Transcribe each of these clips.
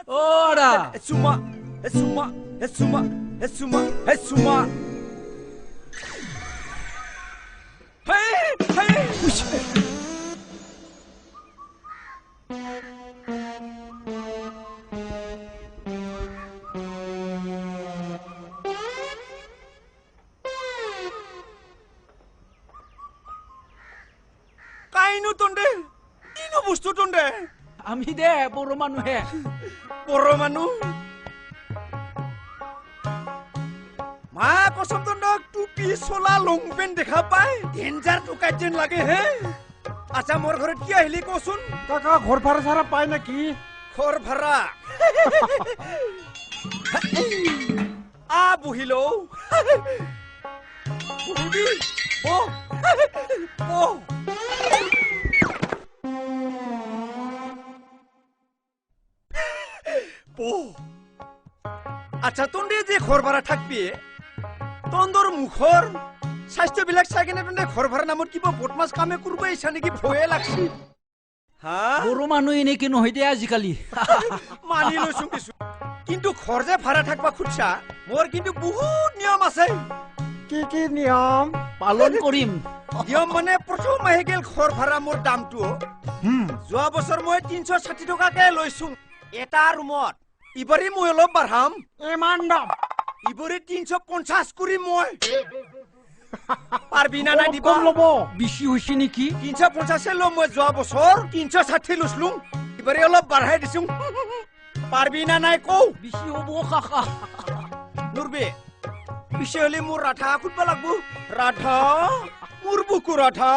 Ora. Suma. Hey. Kainu tonde. Dino bustu tonde. Ami deh, poro manu he. Poro manu. Ma kosong tondok tupi sola longpen dekha pai. Danger to kajen lage he. Acha mor ঘরে কি আহিলি কসুন? কাকা ঘর ভাড়া সারা পায় নাকি? ঘর ভাড়া। আ বহিলো। বহিবি। ও। আচ্ছা তন্ডে যে ঘর ভাড়া থাকবি তন্দর মুখর স্বাস্থ্য বিলাক চাইকেনে তন্ডে ঘর ভাড়া নামত কিবা বদমাছ কামে করব ইচ্ছা নেকি ভয়ে লাগছি হা পoro manu ini কি নহয় দে আজিকালি মানি লৈছো কিছু কিন্তু ঘর যে ভাড়া থাকবা খুঁজছা মোর কিন্তু বহুত নিয়ম আছে কি নিয়ম পালন কৰিম নিয়ম মানে প্ৰথম মাহে গেল ঘৰ ভাড়া মোৰ দামটো যোৱা বছর মই 360 টাকাকে লৈছো এটা রুমত ইবারে মই অলপ বাঢ়াম ইমান দাম ইবারে 350 করি মই পারবি না না দিবা কম লব বেছি হৈছে নেকি 350 লো মই যোৱা বছর 360 লুছলু ইবারে অলপ বাঢ়াই দিছো পারবি না নাই কও বেছি হ'ব কাকা নুরবে পিছে হলে মোর রাঠা খুঁজবা লাগবো রাঠা মোর বুকু রাঠা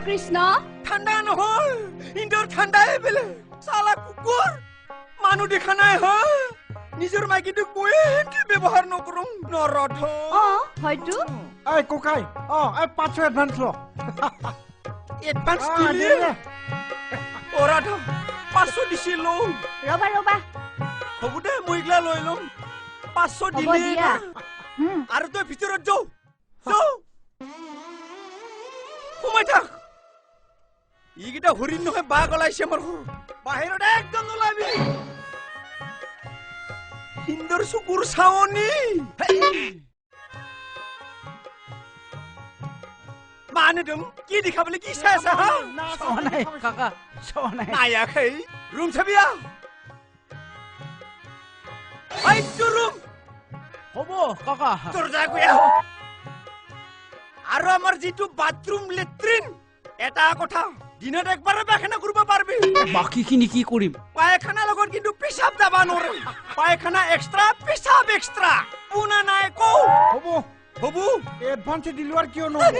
কৃষ্ণ ঠান্ডা নহয় ইন্দোর ঠান্ডাই বেলে সালা কুকুর মানু দেখা নাই হ নিজের মাইকিটো কোয়েনকে ব্যবহার নকরুম নরঠ হয়তো এই কোকাই এই 500 অ্যাডভান্স ল এডভান্স দিলে ওরাঠ 500 দিছিল ৰবা হবু দে মইগলা লৈ লম 500 দিলে আৰু তই ভিতৰত যাও সোমাই থাক ইগিটা হৰিণ নহয় বাঘ ওলাইছে আমাৰ বাহিৰত একদম নোলাবি ইন্দোৰ সুকুৰ ছাউনি মানে তুমি কি দেখাবলে কি চাই আছা চোৱা নাই কাকা চোৱা নাই নায়াখে ৰুম চাবিয়া আইছো ৰুম হ'ব কাকা তোৰ যা গয়া আৰু আমাৰ যেটো বাথৰুম লেট্ৰিন এটা কথা দিনত একবাৰে পায়খানা কৰব পাৰবি বাকিখিনি কি কৰিম পায়খানা লগত কিন্তু পেশাব দাবা নরে পায়খানা এক্সট্রা পেশাব এক্সট্রা পুনা নাই কো হবু অ্যাডভান্স দিলু আর কিও নব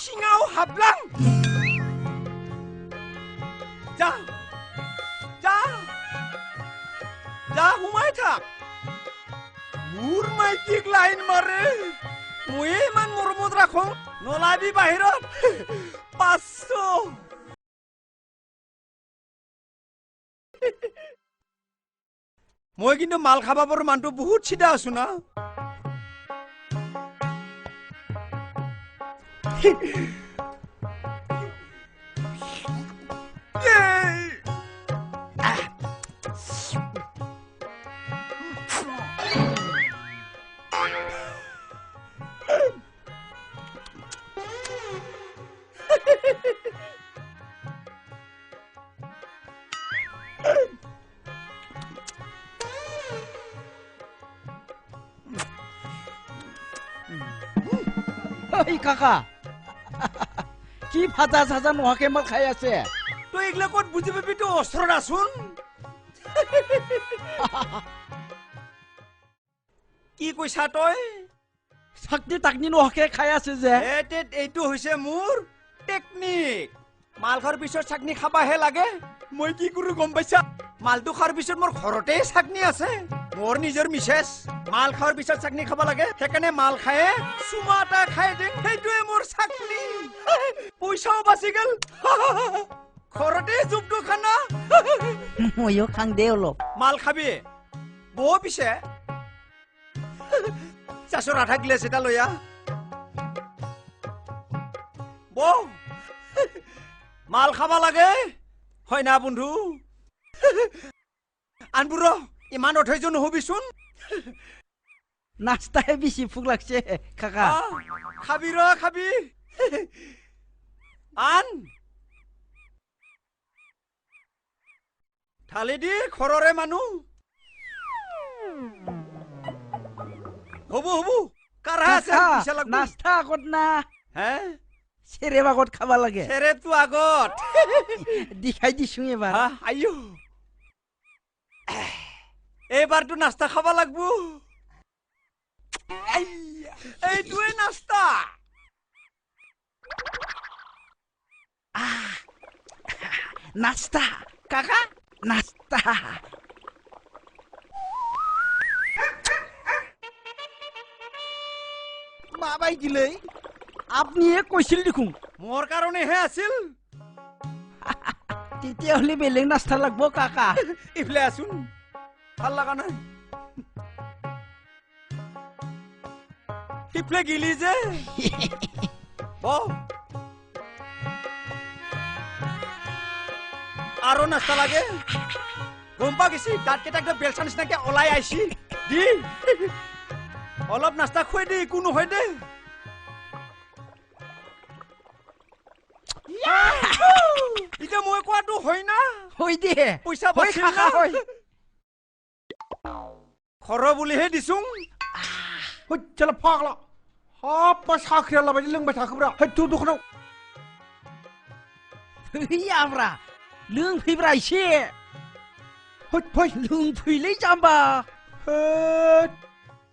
সিঙাও হাবলাং যা হুমাই থাক মোর মাইটিক লাইন মারে মই ইমান মৰমত ৰাখো নলাবি বাহিৰত 500 মই কিন্তু মাল খাবাবৰ মানটো বহুত চিধা আছো না এই কাকা কি ভাজা চাজা নোহোৱাকে মাল খাই আছে তই এইগিলা ক'ত বুজি পাবি তই ওচৰত আছোন কি কৈছা তই চাকনি তাকনি নোহোৱাকে খাই আছে যে এইটো হৈছে মোৰ টেকনিক মাল খোৱাৰ পিছত চাকনি খাবাহে লাগে মই কি কৰো গম পাইছা মালটো খোৱাৰ পিছত মোৰ ঘৰতে চাকনি আছে মোৰ নিজৰ মিছেছ মাল খোৱাৰ পিছত চাকনি খাব লাগে সেইকাৰণে মাল খায়ে চুমা এটা খাই দিম সেইটোৱে মোৰ চাকনি পইচাও বাচি গেল ঘৰতে জুবটো খানা ময়ো খাং দে অলপ মাল খাবি বৌ পিছে চাচৰ আধা গ্লাছ এটা লৈ আহ বৌ মাল খাবা লাগে হয় না বন্ধু আনবোৰ ইমান অথৈৰ্য নহবিচোন নাস্তাহে বেছি ভোক লাগছে কাকা খাবি খাবি আন থালি দি ঘৰৰে মানুহ হ'ব কাৰা আছে পইচা লাগব নাস্তা আগত না হে চেৰেপ আগত খাবা লাগে চেৰেপটো আগত দেখাই দিছো এবাৰ আইও এইবাৰতো নাস্তা খাবা লাগব এইটোৱে নাস্তা নাস্তা কাকা নাস্তা বাবাই দিলে আপনিয়ে কৈছিল দেখোন মোৰ কাৰণেহে আছিল তেতিয়াহ'লে বেলেগ নাস্তা লাগব কাকা ইফালে আছোন ভাল লগা নাই ইফালে গিলি যে আৰু নাস্তা লাগে গম পা গেছি দাঁত কেইটা একদম বেলচা নিচিনাকে ওলাই আইছি দি অলপ নাস্তা খুৱাই দে একো নহয় দে এতিয়া মই কোৱাটো হয় না হৈ দে পইচা হৈ বাচিল কাকা না হৈ খৰ বুলিহে দিছোং चल फाग्ला हाब मा साख्रिया लाबायदि लोंबाय थाखोब्रा हैद दखानाव फैयाब्रा लोंफैब्रा एसे हैद फै लोंफैलै जाम्बा हैद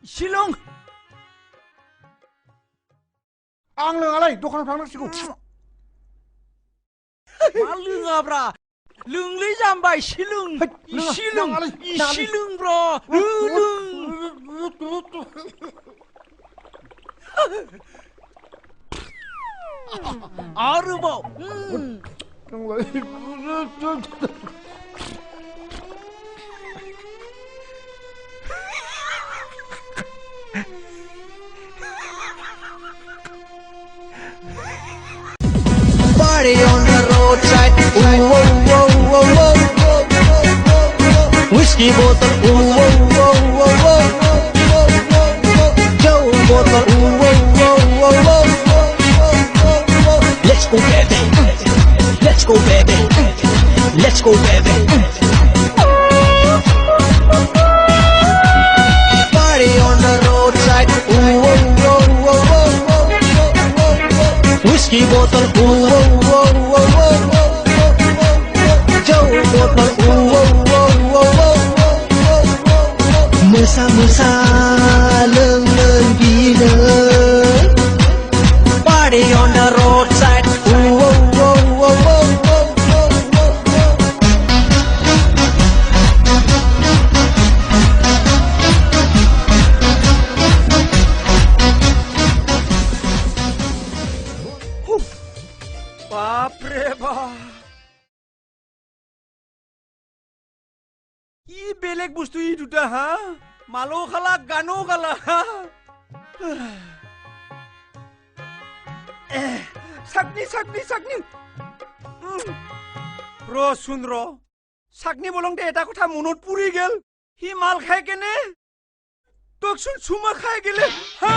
एसे लों आं लोङालै दखानाव थांनांसिगौ मा लोङाब्रा लोंलै जाम्बा एसे लों एसे लों एसे लोंब्रा लों आरोबाव Party on the roadside, ooh, oh, oh, oh, oh. Whiskey bottle, ooh, oh, oh, oh, oh. Joe bottle, ooh, oh, oh, oh, oh. Let's go, baby. Let's go, baby. Let's go, baby. Party on the roadside, ooh, oh, oh, oh, oh. Whiskey bottle, ooh, oh, oh, oh, oh. Joe bottle, ooh, oh, oh, oh, oh. Mesa, leng, leng, bila. Party on the roadside, ooh, oh, oh, oh, oh. বাপৰে বাপ কি বেলেগ বস্তু ই দুটা হা মালো খালা গানো খালা চাকনি চাকনি চাকনি ৰচোন ৰ চাকনি বলংতে এটা কথা মনত পুৰি গেল সি মাল খাই কেনে তোকচোন চুমা খাই গেলে হা